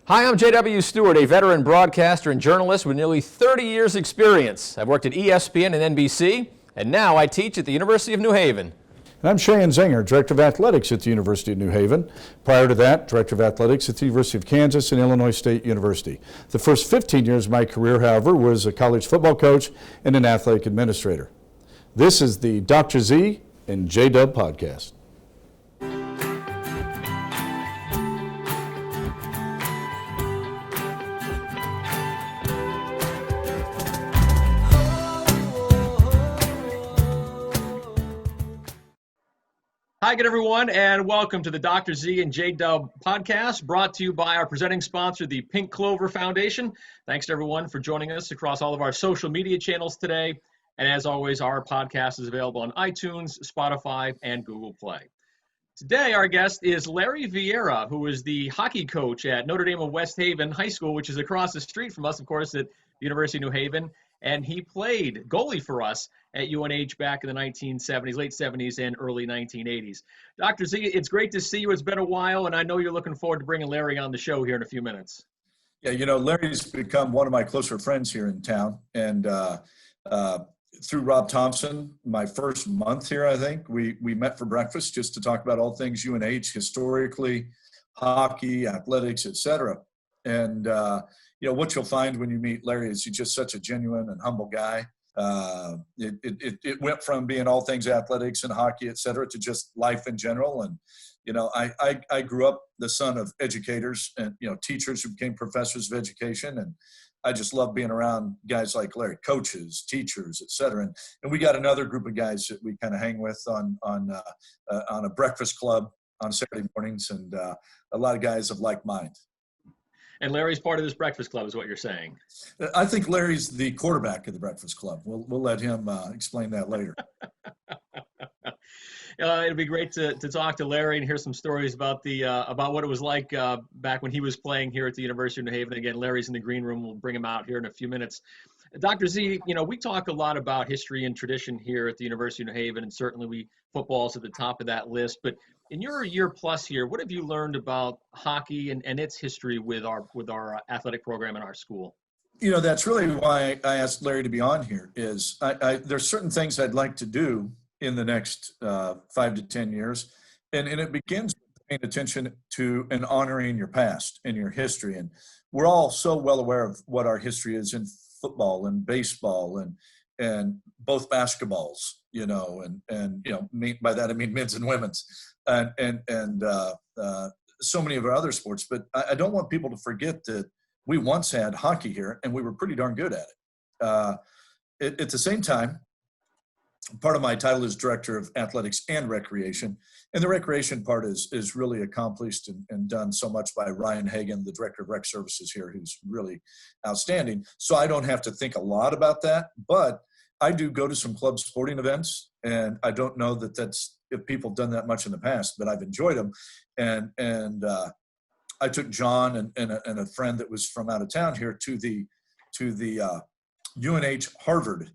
Hi, I'm J.W. Stewart, a veteran broadcaster and journalist with nearly 30 years' experience. I've worked at ESPN and NBC, and now I teach at the University of New Haven. And I'm Sheahon Zenger, Director of Athletics at the University of New Haven. Prior to that, Director of Athletics at the University of Kansas and Illinois State University. The first 15 years of my career, however, was a college football coach and an athletic administrator. This is the Dr. Z and J.W. podcast. Hi again, everyone, and welcome to the Dr. Z and J.W. podcast, brought to you by our presenting sponsor, the Pink Clover Foundation. Thanks to everyone for joining us across all of our social media channels today. And as always, our podcast is available on iTunes, Spotify, and Google Play. Today, our guest is Larry Vieira, who is the hockey coach at Notre Dame West Haven High School, which is across the street from us, of course, at the University of New Haven. And he played goalie for us at UNH back in the 1970s, late 70s, and early 1980s. Dr. Z, it's great to see you. It's been a while, and I know you're looking forward to bringing Larry on the show here in a few minutes. Yeah, Larry's become one of my closer friends here in town. And through Rob Thompson, my first month here, I think, we met for breakfast just to talk about all things UNH, historically, hockey, athletics, et cetera. And, what you'll find when you meet Larry is he's just such a genuine and humble guy. It went from being all things athletics and hockey, et cetera, to just life in general. And, I grew up the son of educators and, teachers who became professors of education. And I just love being around guys like Larry, coaches, teachers, et cetera. And we got another group of guys that we kind of hang with on a breakfast club on Saturday mornings, and a lot of guys of like mind. And Larry's part of this breakfast club is what you're saying. I think Larry's the quarterback of the breakfast club. We'll let him explain that later. It'll be great to talk to Larry and hear some stories about about what it was like back when he was playing here at the University of New Haven. Again, Larry's in the green room. We'll bring him out here in a few minutes. Dr. Z, we talk a lot about history and tradition here at the University of New Haven, and certainly football's at the top of that list. But in your year plus here, what have you learned about hockey and its history with our athletic program in our school? That's really why I asked Larry to be on here. Is there's certain things I'd like to do in the next 5 to 10 years, and it begins with paying attention to and honoring your past and your history. And we're all so well aware of what our history is in football and baseball and both basketballs, and by that I mean men's and women's, and so many of our other sports. But I don't want people to forget that we once had hockey here, and we were pretty darn good at it. At the same time, part of my title is Director of Athletics and Recreation, and the recreation part is really accomplished and done so much by Ryan Hagan, the Director of Rec Services here, who's really outstanding. So I don't have to think a lot about that, but I do go to some club sporting events, and I don't know that's if people have done that much in the past, but I've enjoyed them. And I took John and a friend that was from out of town here to the UNH Harvard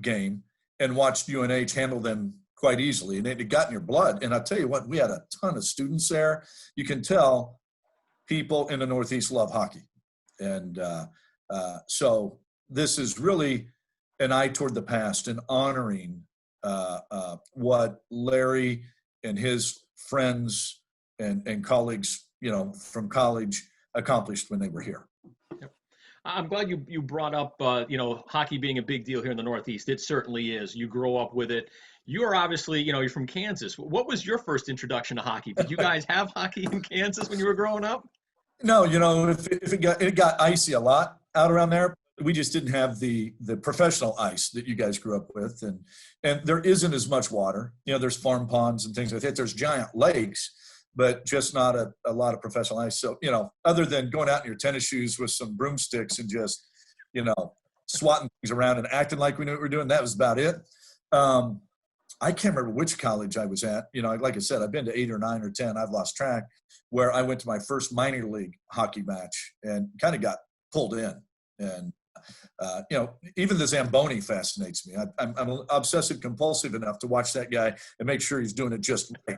game and watched UNH handle them quite easily, and it got in your blood. And I'll tell you what, we had a ton of students there. You can tell people in the Northeast love hockey. And so this is really an eye toward the past and honoring what Larry and his friends and colleagues, from college accomplished when they were here. I'm glad you brought up, hockey being a big deal here in the Northeast. It certainly is. You grow up with it. You are obviously, you're from Kansas. What was your first introduction to hockey? Did you guys have hockey in Kansas when you were growing up? No, if it got icy a lot out around there. We just didn't have the professional ice that you guys grew up with, and there isn't as much water. There's farm ponds and things like that. There's giant lakes, but just not a lot of professional ice. So, other than going out in your tennis shoes with some broomsticks and just, swatting things around and acting like we knew what we were doing, that was about it. I can't remember which college I was at. Like I said, I've been to 8 or 9 or 10. I've lost track, where I went to my first minor league hockey match and kind of got pulled in. And Even the Zamboni fascinates me. I'm obsessive compulsive enough to watch that guy and make sure he's doing it just right.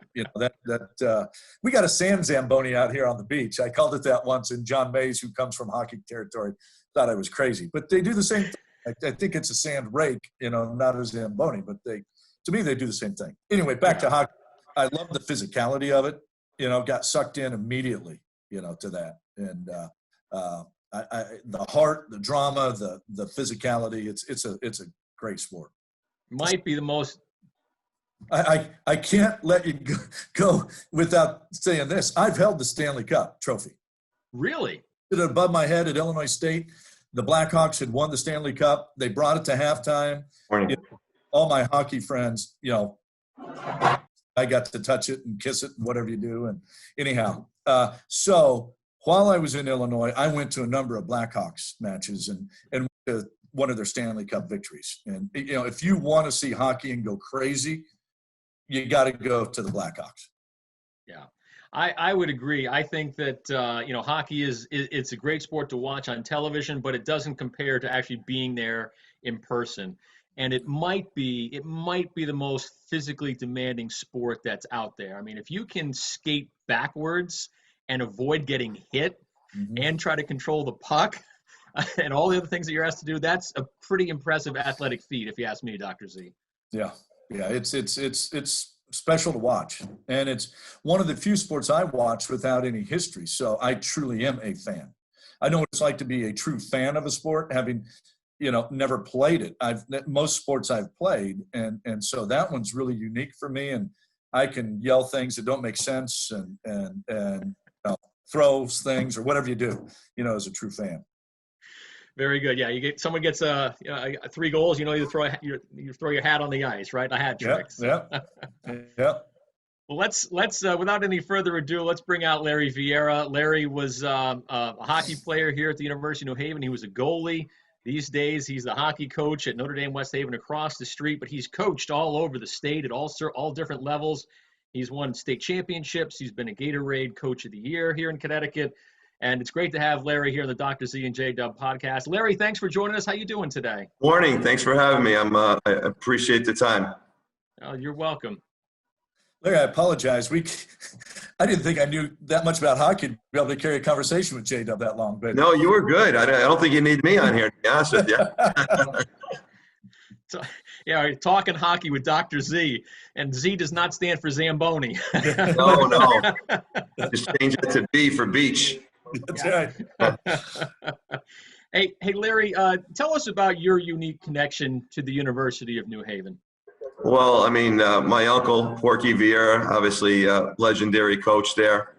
We got a sand Zamboni out here on the beach. I called it that once, and John Mays, who comes from hockey territory, thought I was crazy. But they do the same thing. I think it's a sand rake, not a Zamboni, but to me, they do the same thing. Anyway, back to hockey. I love the physicality of it. Got sucked in immediately, to that. And the heart, the drama, the physicality, it's a great sport. Might be the most. I can't let you go without saying this. I've held the Stanley Cup trophy. Really? It above my head at Illinois State. The Blackhawks had won the Stanley Cup. They brought it to halftime. All my hockey friends, I got to touch it and kiss it and whatever you do. And anyhow, so while I was in Illinois, I went to a number of Blackhawks matches and one of their Stanley Cup victories. And, if you want to see hockey and go crazy, you got to go to the Blackhawks. Yeah, I would agree. I think that, hockey it's a great sport to watch on television, but it doesn't compare to actually being there in person. And it might be the most physically demanding sport that's out there. I mean, if you can skate backwards and avoid getting hit and try to control the puck and all the other things that you're asked to do, that's a pretty impressive athletic feat, if you ask me, Dr. Z. Yeah, it's special to watch. And it's one of the few sports I watch without any history. So I truly am a fan. I know what it's like to be a true fan of a sport, having never played it. Most sports I've played, and so that one's really unique for me. And I can yell things that don't make sense and throw things or whatever you do, as a true fan. Very good. Yeah, someone gets 3 goals. You throw your hat on the ice, right? A hat trick. Yeah. Well, let's without any further ado, let's bring out Larry Vieira. Larry was a hockey player here at the University of New Haven. He was a goalie. These days, he's the hockey coach at Notre Dame West Haven across the street, but he's coached all over the state at all different levels. He's won state championships. He's been a Gatorade Coach of the Year here in Connecticut. And it's great to have Larry here on the Dr. Z and J.W. podcast. Larry, thanks for joining us. How you doing today? Morning. Thanks for having me. I appreciate the time. Oh, you're welcome. Larry, I apologize. I didn't think I knew that much about hockey to be able to carry a conversation with J.W. that long. But no, you were good. I don't think you need me on here, to be honest with you. So, we're talking hockey with Dr. Z, and Z does not stand for Zamboni. No. Just change it to B for beach. That's right. Hey, Larry, tell us about your unique connection to the University of New Haven. Well, I mean, my uncle, Porky Vieira, obviously legendary coach there.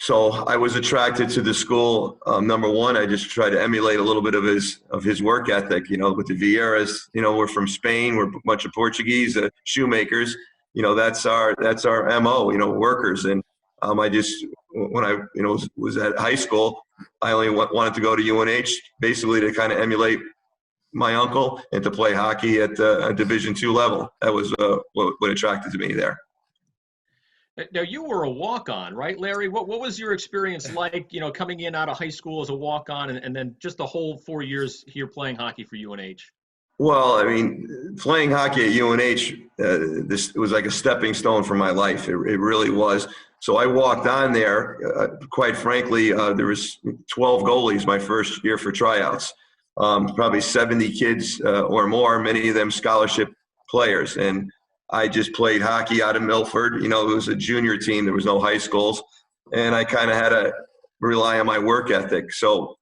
So I was attracted to the school. Number one, I just tried to emulate a little bit of his work ethic. With the Vieiras, we're from Spain. We're a bunch of Portuguese shoemakers. That's our MO. Workers. And I just, when I was at high school, I only wanted to go to UNH basically to kind of emulate my uncle and to play hockey at a Division II level. That was what attracted to me there. Now, you were a walk-on, right, Larry? What was your experience like, coming in out of high school as a walk-on and then just the whole 4 years here playing hockey for UNH? Well, I mean, playing hockey at UNH, it was like a stepping stone for my life. It really was. So I walked on there. Quite frankly, there was 12 goalies my first year for tryouts. Probably 70 kids or more, many of them scholarship players. And I just played hockey out of Milford. It was a junior team. There was no high schools. And I kind of had to rely on my work ethic. So,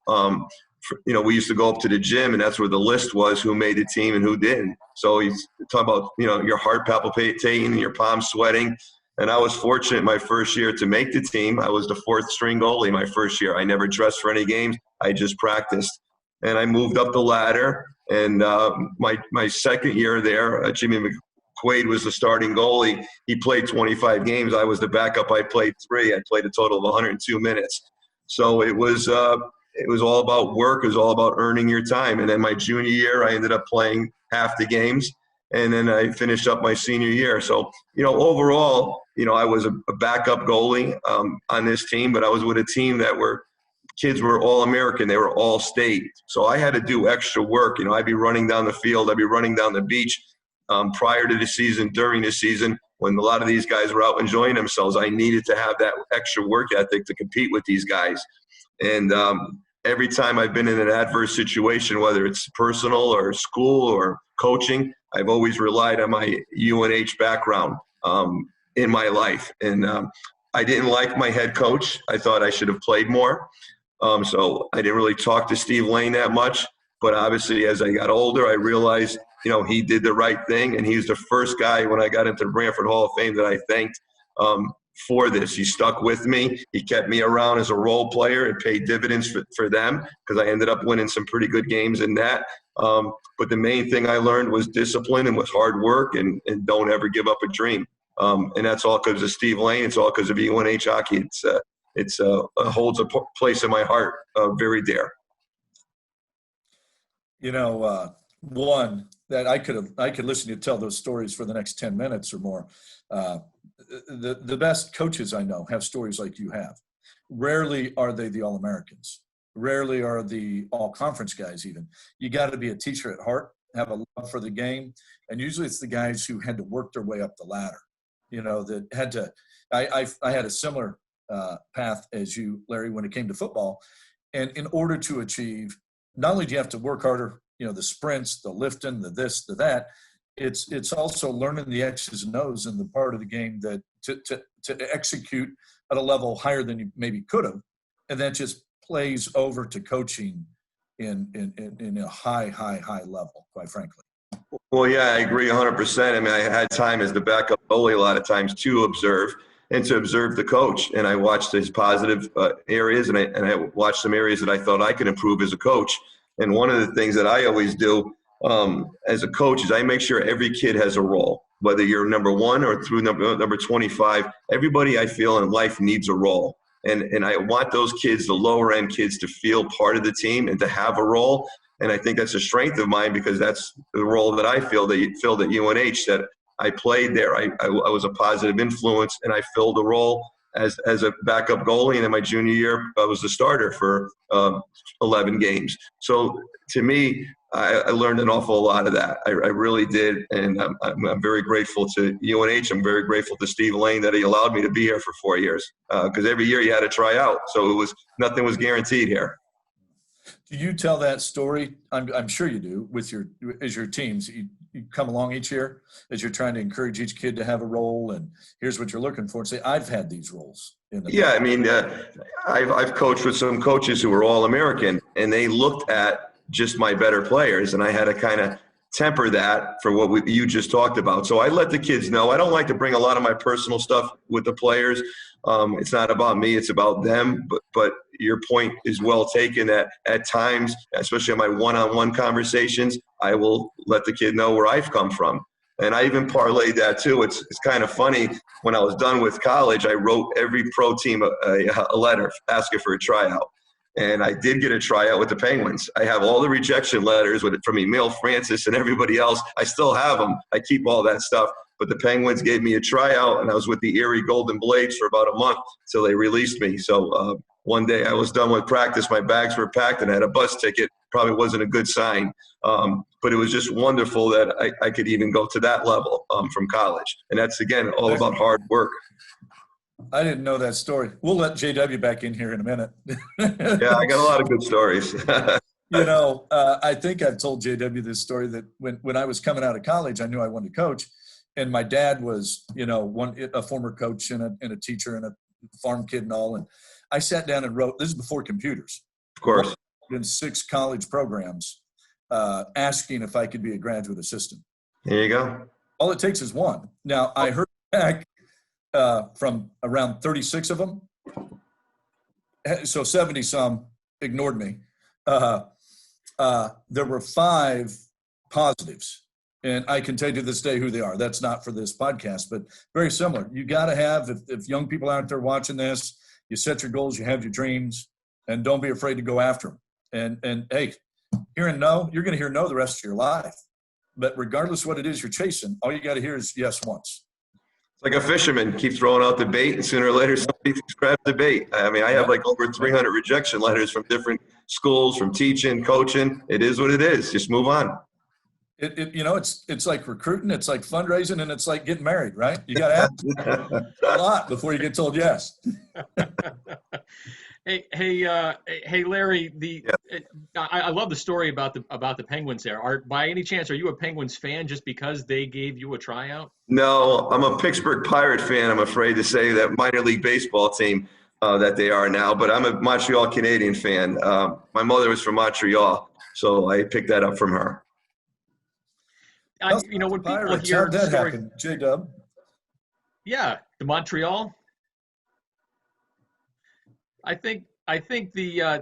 we used to go up to the gym, and that's where the list was, who made the team and who didn't. So he's talking about, your heart palpitating and your palms sweating. And I was fortunate my first year to make the team. I was the 4th string goalie my first year. I never dressed for any games. I just practiced. And I moved up the ladder. And my second year there, Jimmy McQuaid was the starting goalie. He played 25 games. I was the backup. I played 3. I played a total of 102 minutes. So it was all about work. It was all about earning your time. And then my junior year, I ended up playing half the games. And then I finished up my senior year. So, overall, I was a backup goalie on this team, but I was with a team that were kids were all American. They were all state. So I had to do extra work. I'd be running down the field. I'd be running down the beach prior to the season, during the season, when a lot of these guys were out enjoying themselves. I needed to have that extra work ethic to compete with these guys. And every time I've been in an adverse situation, whether it's personal or school or coaching, I've always relied on my UNH background in my life. And I didn't like my head coach. I thought I should have played more. So I didn't really talk to Steve Lane that much. But obviously, as I got older, I realized, he did the right thing. And he's the first guy when I got into the Branford Hall of Fame that I thanked for this. He stuck with me. He kept me around as a role player and paid dividends for them, because I ended up winning some pretty good games in that. But the main thing I learned was discipline and was hard work, and don't ever give up a dream. And that's all because of Steve Lane. It's all because of UNH hockey. It holds a place in my heart very dear. One that I could listen to you tell those stories for the next 10 minutes or more. The best coaches I know have stories like you have. Rarely are they the All-Americans. Rarely are the all-conference guys even. You got to be a teacher at heart, have a love for the game, and usually it's the guys who had to work their way up the ladder, that had to – I had a similar path as you, Larry, when it came to football. And in order to achieve, not only do you have to work harder, the sprints, the lifting, the this, the that, it's also learning the X's and O's in the part of the game that to execute at a level higher than you maybe could have, and that just plays over to coaching in a high level, quite frankly. Well, yeah, I agree 100%. I mean, I had time as the backup goalie a lot of times to observe the coach, and I watched his positive areas, and I watched some areas that I thought I could improve as a coach. And one of the things that I always do as a coach is I make sure every kid has a role, whether you're number 1 or through number 25. Everybody I feel in life needs a role. And I want those kids, the lower end kids, to feel part of the team and to have a role. And I think that's a strength of mine, because that's the role that I filled at UNH, that I played there. I was a positive influence, and I filled a role as a backup goalie. And in my junior year, I was the starter for 11 games. So to me, I learned an awful lot of that. I really did. And I'm very grateful to UNH. I'm very grateful to Steve Lane that he allowed me to be here for 4 years, because every year you had to try out. So nothing was guaranteed here. Do you tell that story? I'm sure you do with your teams. You come along each year as you're trying to encourage each kid to have a role, and here's what you're looking for, and say, I've had these roles. Yeah, I mean, I've coached with some coaches who were All-American, and they looked at just my better players, and I had to kind of temper that for what you just talked about. So I let the kids know. I don't like to bring a lot of my personal stuff with the players. It's not about me, it's about them. But your point is well taken, that at times, especially in my one-on-one conversations, I will let the kid know where I've come from. And I even parlayed that too. It's kind of funny. When I was done with college, I wrote every pro team a letter asking for a tryout. And I did get a tryout with the Penguins. I have all the rejection letters from Emil Francis and everybody else. I still have them. I keep all that stuff. But the Penguins gave me a tryout, and I was with the Erie Golden Blades for about a month till they released me. So one day I was done with practice. My bags were packed, and I had a bus ticket. Probably wasn't a good sign. But it was just wonderful that I could even go to that level from college. And that's, again, all about hard work. I didn't know that story. We'll let J.W. back in here in a minute. Yeah, I got a lot of good stories. I think I've told J.W. this story, that when I was coming out of college, I knew I wanted to coach. And my dad was, a former coach and a teacher and a farm kid and all. And I sat down and wrote, this is before computers. Of course. In 6 college programs, asking if I could be a graduate assistant. There you go. All it takes is one. Now, I heard back from around 36 of them. So 70 some ignored me. There were 5 positives. And I can tell you to this day who they are. That's not for this podcast, but very similar. You got to have, if young people out there watching this, you set your goals, you have your dreams, and don't be afraid to go after them. And hey, hearing no, you're going to hear no the rest of your life. But regardless of what it is you're chasing, all you got to hear is yes once. It's like a fisherman, keep throwing out the bait, and sooner or later somebody grabs the bait. I mean, I have like over 300 rejection letters from different schools, from teaching, coaching. It is what it is. Just move on. It's like recruiting, it's like fundraising, and it's like getting married, right? You got to ask a lot before you get told yes. Hey, Larry. I love the story about the Penguins there. By any chance, are you a Penguins fan just because they gave you a tryout? No, I'm a Pittsburgh Pirate fan. I'm afraid to say that minor league baseball team that they are now, but I'm a Montreal Canadian fan. My mother was from Montreal, so I picked that up from her. When people Pirates, hear how'd that story, happen, J.W? yeah, the Montreal. I think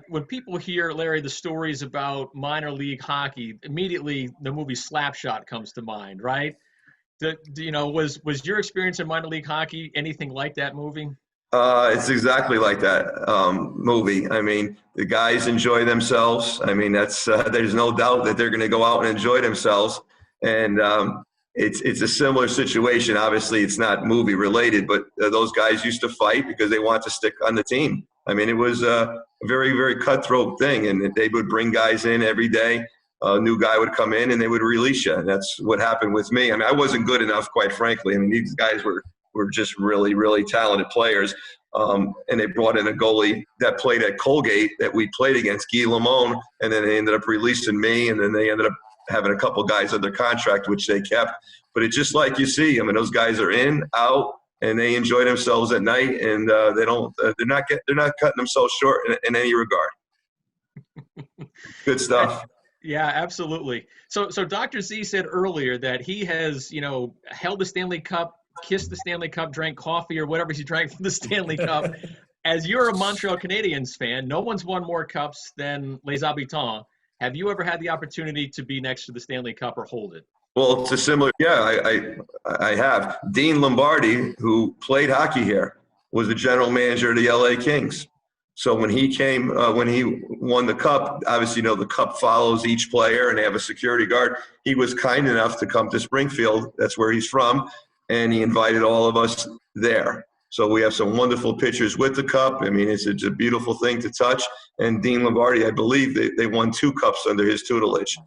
when people hear, Larry, the stories about minor league hockey, immediately the movie Slapshot comes to mind, right? Was your experience in minor league hockey anything like that movie? It's exactly like that movie. I mean, the guys enjoy themselves. I mean, there's no doubt that they're going to go out and enjoy themselves. And it's a similar situation. Obviously, it's not movie related, but those guys used to fight because they want to stick on the team. I mean, it was a very, very cutthroat thing, and they would bring guys in every day. A new guy would come in, and they would release you. And that's what happened with me. I mean, I wasn't good enough, quite frankly. I mean, these guys were just really, really talented players. And they brought in a goalie that played at Colgate that we played against, Guy Lamone, and then they ended up releasing me, and then they ended up having a couple guys under contract, which they kept. But it's just like you see. I mean, those guys are in, out, and they enjoy themselves at night, and they're not cutting themselves short in any regard. Good stuff. Yeah, absolutely. So Dr. Z said earlier that he has, held the Stanley Cup, kissed the Stanley Cup, drank coffee or whatever he drank from the Stanley Cup. As you're a Montreal Canadiens fan, no one's won more cups than Les Habitants. Have you ever had the opportunity to be next to the Stanley Cup or hold it? Well, it's a similar, I have. Dean Lombardi, who played hockey here, was the general manager of the LA Kings. So when he came, when he won the cup, obviously, the cup follows each player and they have a security guard. He was kind enough to come to Springfield. That's where he's from. And he invited all of us there. So we have some wonderful pictures with the cup. I mean, it's a beautiful thing to touch. And Dean Lombardi, I believe they won 2 cups under his tutelage.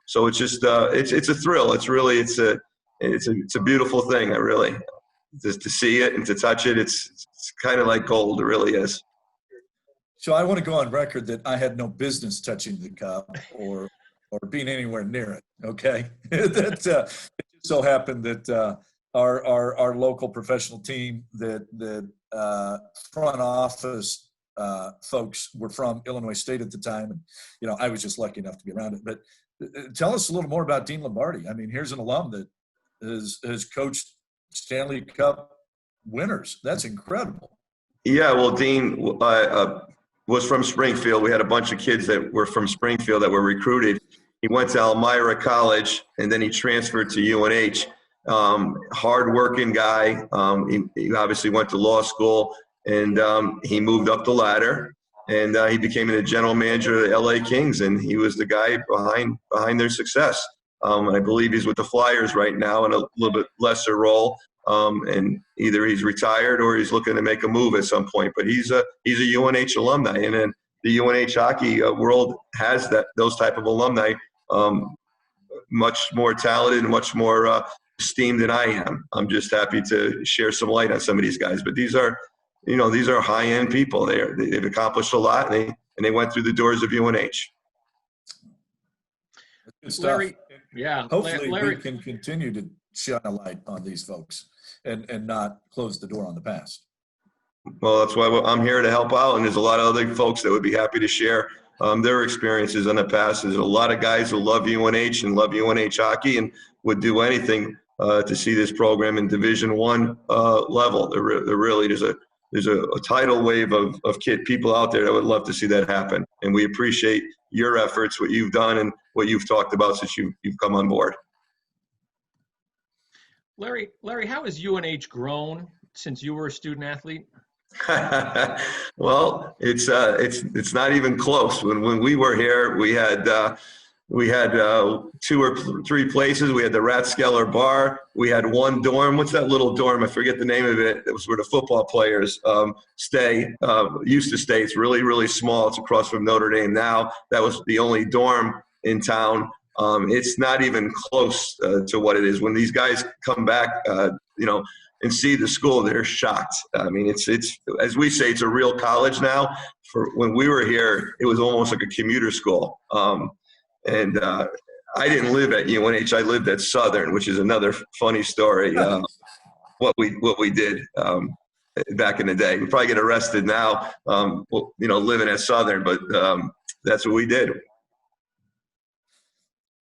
So it's just it's a thrill. It's a beautiful thing. Just to see it and to touch it. It's kind of like gold. It really is. So I want to go on record that I had no business touching the cup or being anywhere near it. Okay, it just so happened that our local professional team, that front office folks were from Illinois State at the time, and I was just lucky enough to be around it. But tell us a little more about Dean Lombardi. I mean, here's an alum that has coached Stanley Cup winners. That's incredible. Yeah, well, Dean was from Springfield. We had a bunch of kids that were from Springfield that were recruited. He went to Elmira College, and then he transferred to UNH. Hard-working guy. He obviously went to law school, and he moved up the ladder, and he became the general manager of the LA Kings, and he was the guy behind their success. I believe he's with the Flyers right now in a little bit lesser role. And either he's retired or he's looking to make a move at some point. But he's a UNH alumni, and then the UNH hockey world has those type of alumni, much more talented and much more esteemed than I am. I'm just happy to share some light on some of these guys. But these are high-end people. They've accomplished a lot, and they went through the doors of UNH. Good stuff. Larry, yeah. Hopefully Larry, we can continue to shine a light on these folks and not close the door on the past. Well, that's why I'm here to help out, and there's a lot of other folks that would be happy to share their experiences in the past. There's a lot of guys who love UNH and love UNH hockey and would do anything to see this program in Division I level. There really there's a tidal wave of people out there that would love to see that happen, and we appreciate your efforts, what you've done, and what you've talked about since you've come on board. Larry, how has UNH grown since you were a student athlete? Well, it's not even close. When we were here, we had We had 2 or 3 places. We had the Rathskeller Bar. We had one dorm. What's that little dorm? I forget the name of it. It was where the football players used to stay. It's really, really small. It's across from Notre Dame now. That was the only dorm in town. It's not even close to what it is. When these guys come back, and see the school, they're shocked. I mean, it's as we say, it's a real college now. For when we were here, it was almost like a commuter school. And I didn't live at UNH. I lived at Southern, which is another funny story. What we did back in the day. We probably get arrested now, living at Southern, but that's what we did.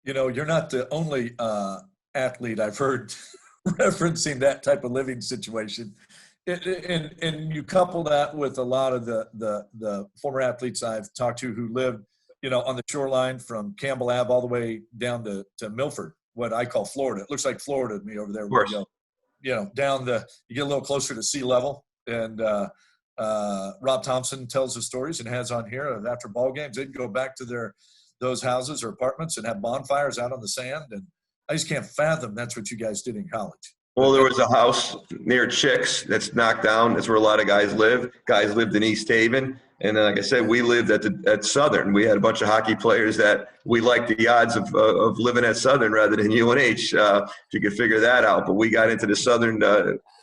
You're not the only athlete I've heard referencing that type of living situation. And you couple that with a lot of the former athletes I've talked to who lived, on the shoreline from Campbell Ave all the way down to Milford, what I call Florida. It looks like Florida to me over there. Of course. You get a little closer to sea level. And Rob Thompson tells the stories and has on here of after ball games, they'd go back to those houses or apartments and have bonfires out on the sand. And I just can't fathom that's what you guys did in college. Well, there was a house near Chicks that's knocked down. That's where a lot of guys live. Guys lived in East Haven. And like I said, we lived at Southern. We had a bunch of hockey players that we liked the odds of living at Southern rather than UNH, if you could figure that out. But we got into the Southern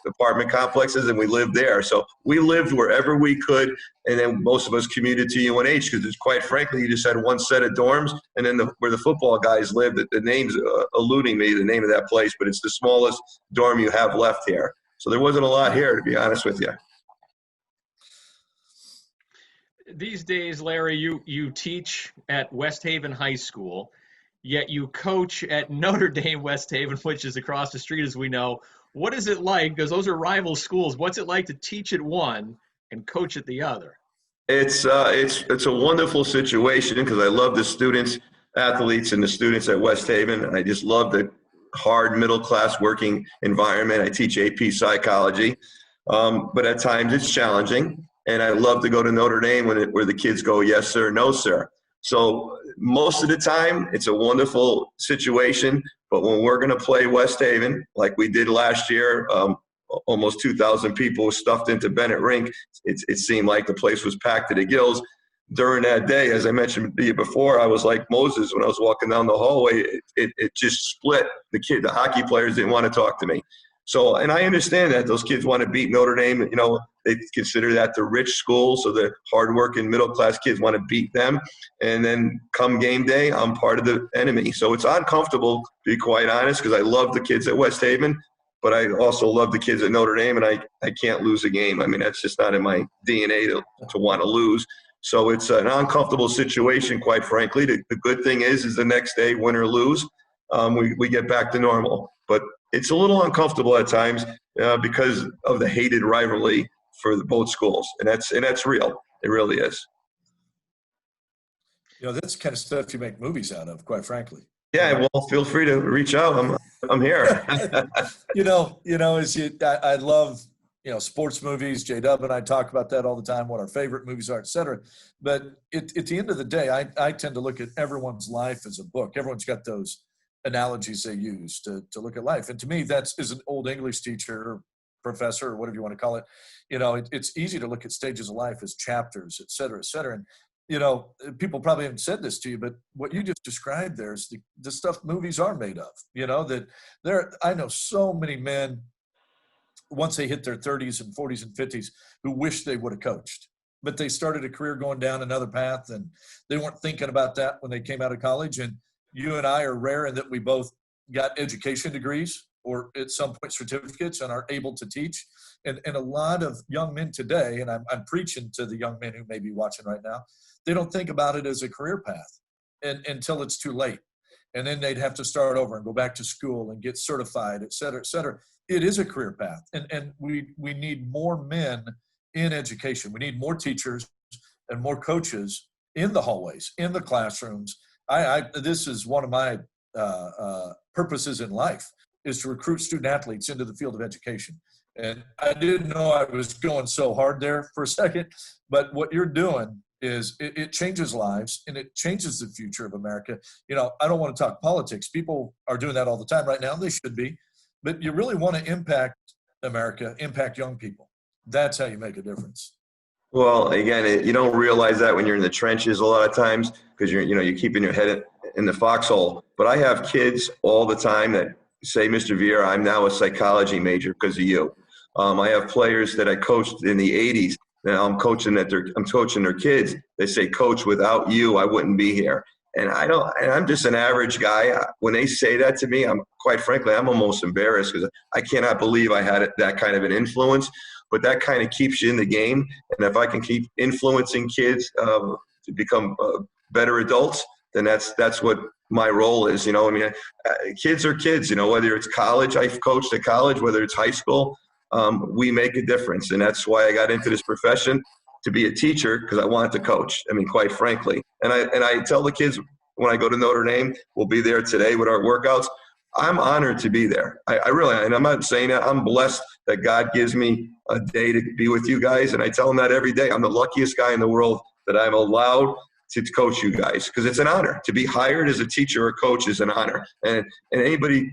apartment complexes and we lived there. So we lived wherever we could. And then most of us commuted to UNH because, quite frankly, you just had one set of dorms. And then where the football guys lived, the name's eluding me, the name of that place, but it's the smallest dorm you have left here. So there wasn't a lot here, to be honest with you. These days, Larry, you teach at West Haven High School, yet you coach at Notre Dame West Haven, which is across the street, as we know. What is it like, because those are rival schools, what's it like to teach at one and coach at the other? It's a wonderful situation because I love the students, athletes, and the students at West Haven. I just love the hard middle-class working environment. I teach AP psychology, but at times it's challenging. And I love to go to Notre Dame where the kids go, yes, sir, no, sir. So most of the time, it's a wonderful situation. But when we're going to play West Haven, like we did last year, almost 2,000 people stuffed into Bennett Rink. It seemed like the place was packed to the gills. During that day, as I mentioned to you before, I was like Moses when I was walking down the hallway. It just split. The hockey players didn't want to talk to me. So, and I understand that those kids want to beat Notre Dame. They consider that the rich school, so the hardworking middle-class kids want to beat them. And then come game day, I'm part of the enemy. So it's uncomfortable, to be quite honest, because I love the kids at West Haven, but I also love the kids at Notre Dame, and I can't lose a game. I mean, that's just not in my DNA to want to lose. So it's an uncomfortable situation, quite frankly. The good thing is the next day, win or lose, we get back to normal. But it's a little uncomfortable at times because of the hated rivalry for both schools, and that's real. It really is. That's the kind of stuff you make movies out of, quite frankly. Yeah, well, feel free to reach out. I'm here. I love sports movies. J.W. and I talk about that all the time, what our favorite movies are, et cetera. But at the end of the day, I tend to look at everyone's life as a book. Everyone's got those analogies they use to look at life. And to me, as an old English teacher or professor or whatever you want to call it, it's easy to look at stages of life as chapters, et cetera, et cetera. And, people probably haven't said this to you, but what you just described there is the stuff movies are made of, I know so many men, once they hit their 30s and 40s and 50s, who wish they would have coached, but they started a career going down another path and they weren't thinking about that when they came out of college. And you and I are rare in that we both got education degrees or at some point certificates and are able to teach. And a lot of young men today, and I'm preaching to the young men who may be watching right now, they don't think about it as a career path until it's too late. And then they'd have to start over and go back to school and get certified, et cetera, et cetera. It is a career path. And we need more men in education. We need more teachers and more coaches in the hallways, in the classrooms. This is one of my purposes in life, is to recruit student athletes into the field of education. And I didn't know I was going so hard there for a second, but what you're doing is it changes lives and it changes the future of America. I don't want to talk politics. People are doing that all the time right now. They should be. But you really want to impact America, impact young people. That's how you make a difference. Well, again, you don't realize that when you're in the trenches a lot of times because you're keeping your head in the foxhole. But I have kids all the time that say, Mr. Vieira, I'm now a psychology major because of you. I have players that I coached in the 80s. Now I'm coaching their kids. They say, Coach, without you, I wouldn't be here. And I'm just an average guy. When they say that to me, quite frankly, I'm almost embarrassed because I cannot believe I had that kind of an influence. But that kind of keeps you in the game. And if I can keep influencing kids to become better adults, then that's what my role is. Kids are kids. Whether it's college, I've coached at college, whether it's high school, we make a difference. And that's why I got into this profession, to be a teacher, because I wanted to coach. Quite frankly. And I tell the kids when I go to Notre Dame, we'll be there today with our workouts. I'm honored to be there. I really, and I'm not saying that, I'm blessed that God gives me a day to be with you guys. And I tell them that every day. I'm the luckiest guy in the world that I'm allowed to coach you guys, because it's an honor. To be hired as a teacher or coach is an honor. And anybody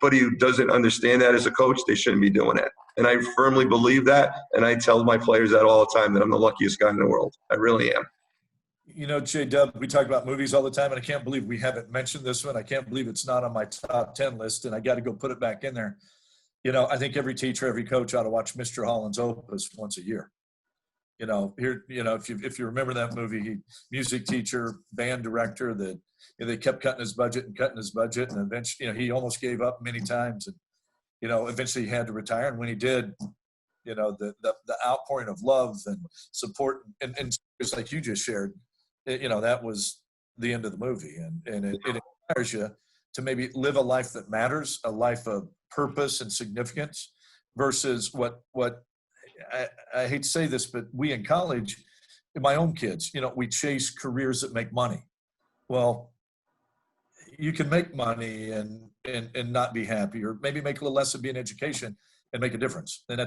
who doesn't understand that as a coach, they shouldn't be doing it. And I firmly believe that. And I tell my players that all the time, that I'm the luckiest guy in the world. I really am. J.W., we talk about movies all the time, and I can't believe we haven't mentioned this one. I can't believe it's not on my top 10 list, and I got to go put it back in there. I think every teacher, every coach ought to watch Mr. Holland's Opus once a year. If you remember that movie, music teacher, band director, that they kept cutting his budget, and eventually, he almost gave up many times, and eventually he had to retire. And when he did, the outpouring of love and support, and just like you just shared, that was the end of the movie. And it inspires you to maybe live a life that matters, a life of purpose and significance, versus what I hate to say this, but we in college, my own kids, we chase careers that make money. Well, you can make money and not be happy, or maybe make a little less and be in education and make a difference. And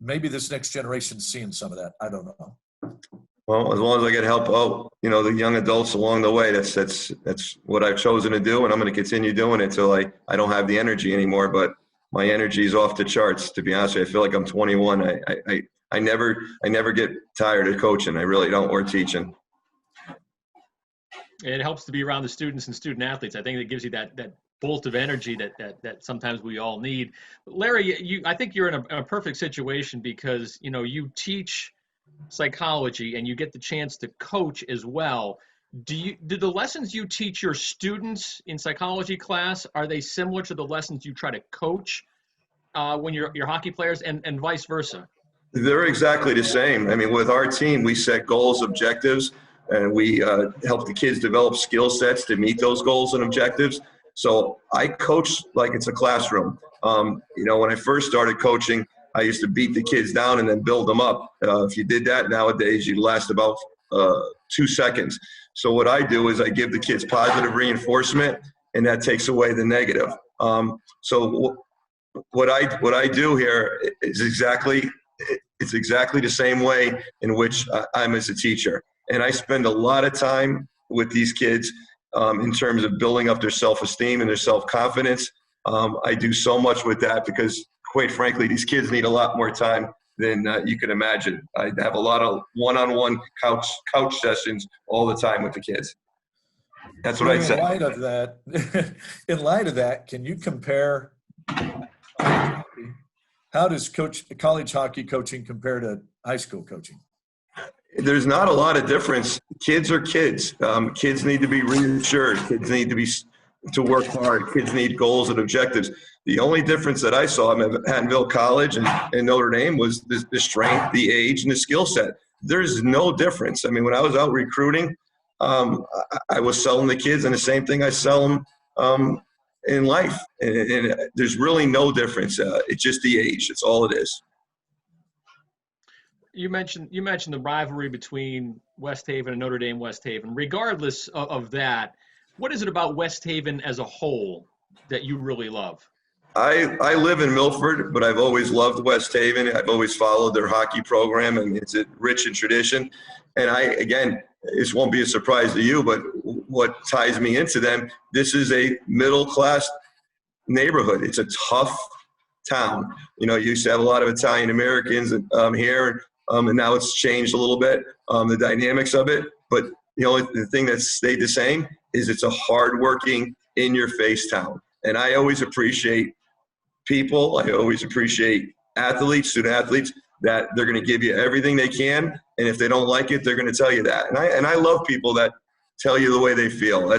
maybe this next generation's seeing some of that. I don't know. Well, as long as I can help out, the young adults along the way, that's what I've chosen to do. And I'm going to continue doing it till I don't have the energy anymore. But my energy is off the charts, to be honest with you. I feel like I'm 21. I never get tired of coaching. I really don't, or teaching. It helps to be around the students and student athletes. I think it gives you that bolt of energy that sometimes we all need. Larry, I think you're in a perfect situation, because you teach psychology and you get the chance to coach as well. Do the lessons you teach your students in psychology class, are they similar to the lessons you try to coach when you're hockey players, and vice versa? They're exactly the same. With our team, we set goals, objectives, and we help the kids develop skill sets to meet those goals and objectives. So I coach like it's a classroom. When I first started coaching, I used to beat the kids down and then build them up. If you did that nowadays, you'd last about 2 seconds. So what I do is I give the kids positive reinforcement, and that takes away the negative. So what I do here is exactly the same way in which I'm as a teacher. And I spend a lot of time with these kids in terms of building up their self-esteem and their self-confidence. I do so much with that because, quite frankly, these kids need a lot more time than you can imagine. I have a lot of one-on-one couch sessions all the time with the kids. That's what I'd say. In light of that, can you compare? How does college hockey coaching compare to high school coaching? There's not a lot of difference. Kids are kids. Kids need to be reassured. Kids need to work hard. Kids need goals and objectives. The only difference that I saw at Hattonville College and Notre Dame was the strength, the age, and the skill set. There's no difference. When I was out recruiting, I was selling the kids, and the same thing I sell them in life. And there's really no difference. It's just the age. It's all it is. You mentioned the rivalry between West Haven and Notre Dame West Haven. Regardless of that, what is it about West Haven as a whole that you really love? I live in Milford, but I've always loved West Haven. I've always followed their hockey program, and it's rich in tradition. And again, this won't be a surprise to you, but what ties me into them, this is a middle-class neighborhood. It's a tough town. You used to have a lot of Italian Americans here, and now it's changed a little bit, the dynamics of it. But the thing that stayed the same is it's a hardworking, in-your-face town. And I always appreciate people. I always appreciate athletes, student athletes, that they're going to give you everything they can. And if they don't like it, they're going to tell you that. And I love people that tell you the way they feel.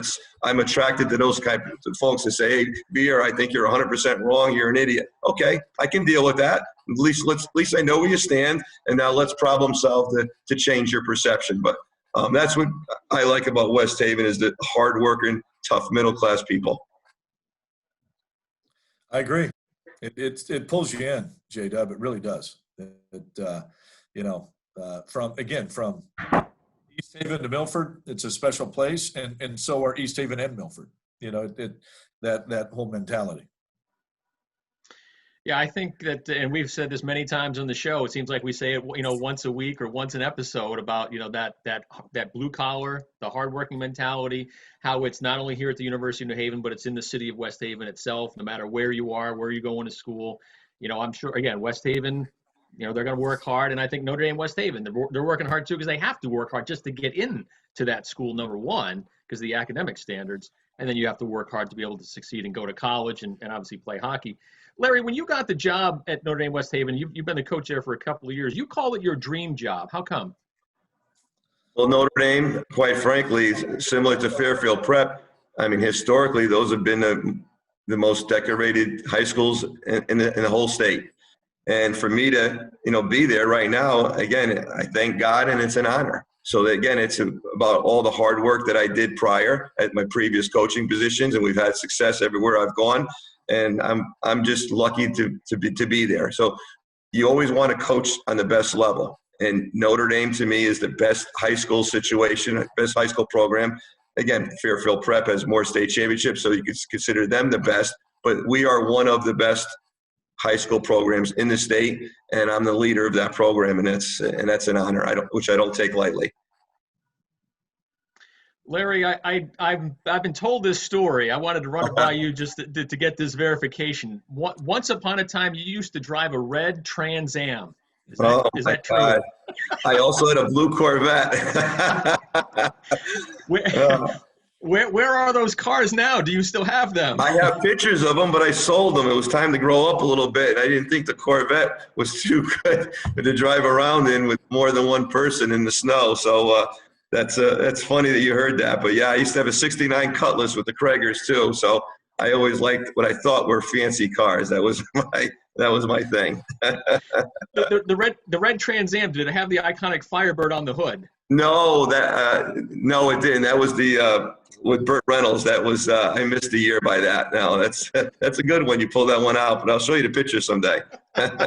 I'm attracted to those kind of folks that say, hey, Vieira, I think you're 100% wrong. You're an idiot. Okay, I can deal with that. At least I know where you stand. And now let's problem solve to change your perception. But that's what I like about West Haven, is the hardworking, tough, middle-class people. I agree. It pulls you in, J.W. It really does. From East Haven to Milford, it's a special place, and so are East Haven and Milford. That whole mentality. Yeah, I think that, and we've said this many times on the show, it seems like we say it, once a week or once an episode about, that blue collar, the hardworking mentality, how it's not only here at the University of New Haven, but it's in the city of West Haven itself, no matter where you are, where you're going to school. I'm sure, again, West Haven, they're going to work hard. And I think Notre Dame, West Haven, they're working hard too, because they have to work hard just to get in to that school, number one, because of the academic standards. And then you have to work hard to be able to succeed and go to college and obviously play hockey. Larry, when you got the job at Notre Dame West Haven, you've been the coach there for a couple of years. You call it your dream job. How come? Well, Notre Dame, quite frankly, similar to Fairfield Prep, I mean, historically, those have been the most decorated high schools in the whole state. And for me to, be there right now, again, I thank God, and it's an honor. So again, it's about all the hard work that I did prior at my previous coaching positions, and we've had success everywhere I've gone. And I'm just lucky to be there. So you always want to coach on the best level. And Notre Dame, to me, is the best high school situation, best high school program. Again, Fairfield Prep has more state championships, so you could consider them the best. But we are one of the best high school programs in the state, and I'm the leader of that program, and that's an honor, which I don't take lightly. Larry, I've been told this story. I wanted to run it by you just to get this verification. Once upon a time, you used to drive a red Trans Am. Is that true? God. I also had a blue Corvette. Where are those cars now? Do you still have them? I have pictures of them, but I sold them. It was time to grow up a little bit. I didn't think the Corvette was too good to drive around in with more than one person in the snow. So that's funny that you heard that. But yeah, I used to have a '69 Cutlass with the Kraegers too. So I always liked what I thought were fancy cars. That was my thing. the red Trans Am, did it have the iconic Firebird on the hood? No, no, it didn't. That was the with Burt Reynolds. That was I missed a year by that. Now that's a good one. You pull that one out, but I'll show you the picture someday.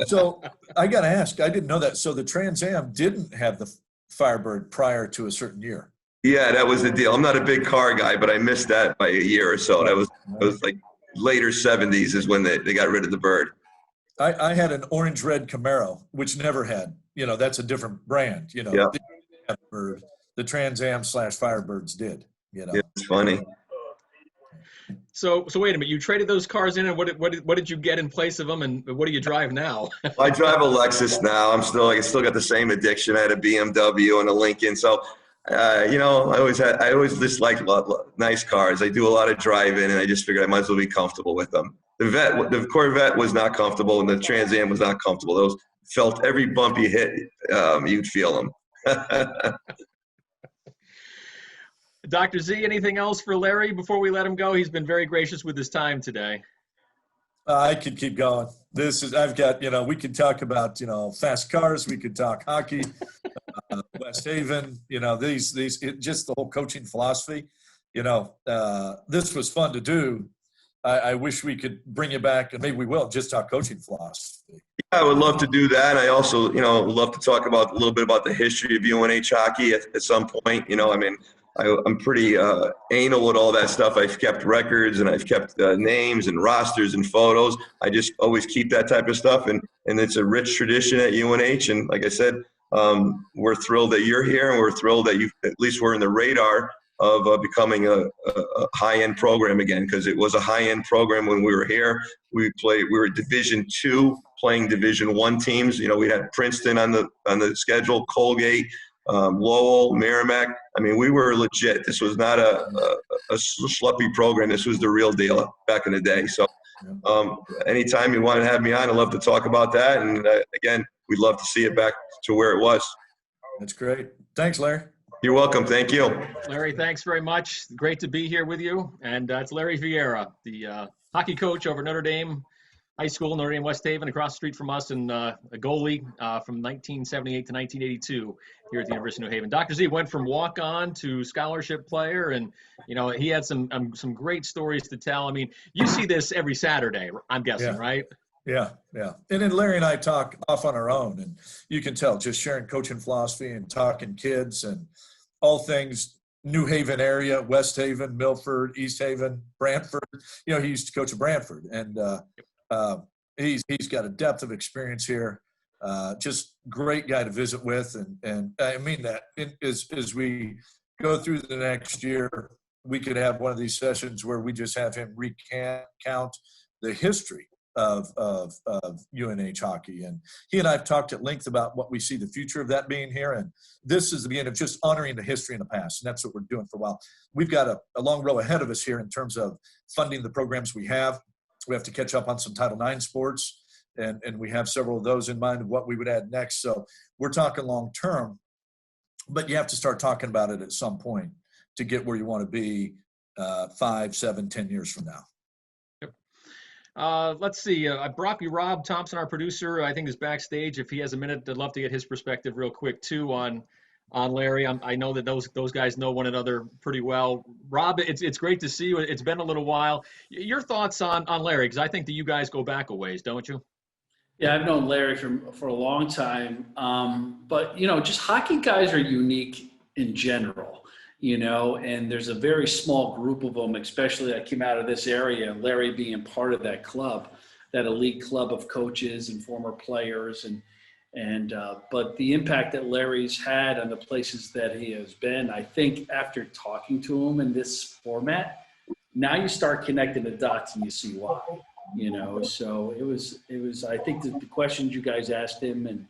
So I got to ask, I didn't know that. So the Trans Am didn't have the Firebird prior to a certain year. Yeah, that was the deal. I'm not a big car guy, but I missed that by a year or so. It was like later '70s is when they got rid of the bird. I had an orange red Camaro, which never had. That's a different brand. Yeah. The Trans Am / Firebirds did. It's funny. So wait a minute. You traded those cars in, and what did you get in place of them, and what do you drive now? I drive a Lexus now. I still got the same addiction. I had a BMW and a Lincoln. So, I always just like nice cars. I do a lot of driving, and I just figured I might as well be comfortable with them. The Corvette was not comfortable, and the Trans Am was not comfortable. Those felt every bump you hit, you'd feel them. Dr. Z, anything else for Larry before we let him go? He's been very gracious with his time today. I could keep going. I've got, we could talk about, fast cars. We could talk hockey, West Haven, just the whole coaching philosophy. This was fun to do. I wish we could bring you back, and maybe we will, just talk coaching philosophy. I would love to do that. I also, would love to talk about a little bit about the history of UNH hockey at some point. I'm pretty anal with all that stuff. I've kept records and I've kept names and rosters and photos. I just always keep that type of stuff, and it's a rich tradition at UNH. And like I said, we're thrilled that you're here, and we're thrilled that at least we're in the radar of becoming a high-end program again, because it was a high-end program when we were here. We were Division II, playing Division I teams. You know, we had Princeton on the schedule, Colgate, Lowell, Merrimack. I mean, we were legit. This was not a schleppy program. This was the real deal back in the day. So anytime you want to have me on, I'd love to talk about that. And again, we'd love to see it back to where it was. That's great. Thanks, Larry. You're welcome. Thank you. Larry, thanks very much. Great to be here with you. And it's Larry Vieira, the hockey coach over Notre Dame High School, Notre Dame West Haven, across the street from us, and a goalie from 1978 to 1982 here at the University of New Haven. Dr. Z went from walk-on to scholarship player, and he had some great stories to tell. I mean, you see this every Saturday, I'm guessing, right? Yeah. And then Larry and I talk off on our own, and you can tell, just sharing coaching philosophy and talking kids and all things New Haven area, West Haven, Milford, East Haven, Brantford. He used to coach at Brantford, and he's got a depth of experience here. Just great guy to visit with, and I mean that as we go through the next year, we could have one of these sessions where we just have him recount the history of UNH hockey. And he and I have talked at length about what we see the future of that being here. And this is the beginning of just honoring the history in the past. And that's what we're doing for a while. We've got a long row ahead of us here in terms of funding the programs we have. We have to catch up on some Title IX sports, and we have several of those in mind of what we would add next. So we're talking long term, but you have to start talking about it at some point to get where you want to be 5, 7, 10 years from now. Let's see. Brocky Rob Thompson, our producer, I think is backstage. If he has a minute, I'd love to get his perspective real quick too on Larry. I know that those guys know one another pretty well. Rob, it's great to see you. It's been a little while. Your thoughts on Larry, because I think that you guys go back a ways, don't you? Yeah, I've known Larry for a long time. But just hockey guys are unique in general. And there's a very small group of them, especially that came out of this area, Larry being part of that club, that elite club of coaches and former players. But the impact that Larry's had on the places that he has been, I think after talking to him in this format, now you start connecting the dots and you see why, so it was, I think the questions you guys asked him and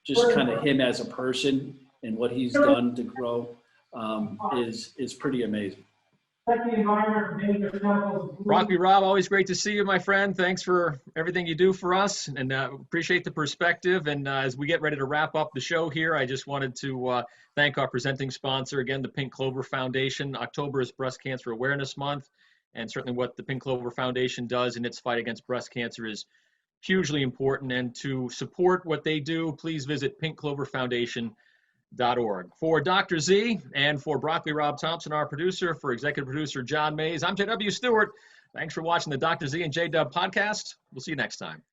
just kind of him as a person and what he's done to grow, is pretty amazing. Brocky Rob, always great to see you, my friend. Thanks for everything you do for us, and appreciate the perspective. And as we get ready to wrap up the show here, I just wanted to thank our presenting sponsor again, the Pink Clover Foundation. October is Breast Cancer Awareness Month, and certainly what the Pink Clover Foundation does in its fight against breast cancer is hugely important. And to support what they do, please visit pinkcloverfoundation.org. For Dr. Z and for Broccoli Rob Thompson, our producer, for executive producer John Mays, I'm J.W. Stewart. Thanks for watching the Dr. Z and J.W. podcast. We'll see you next time.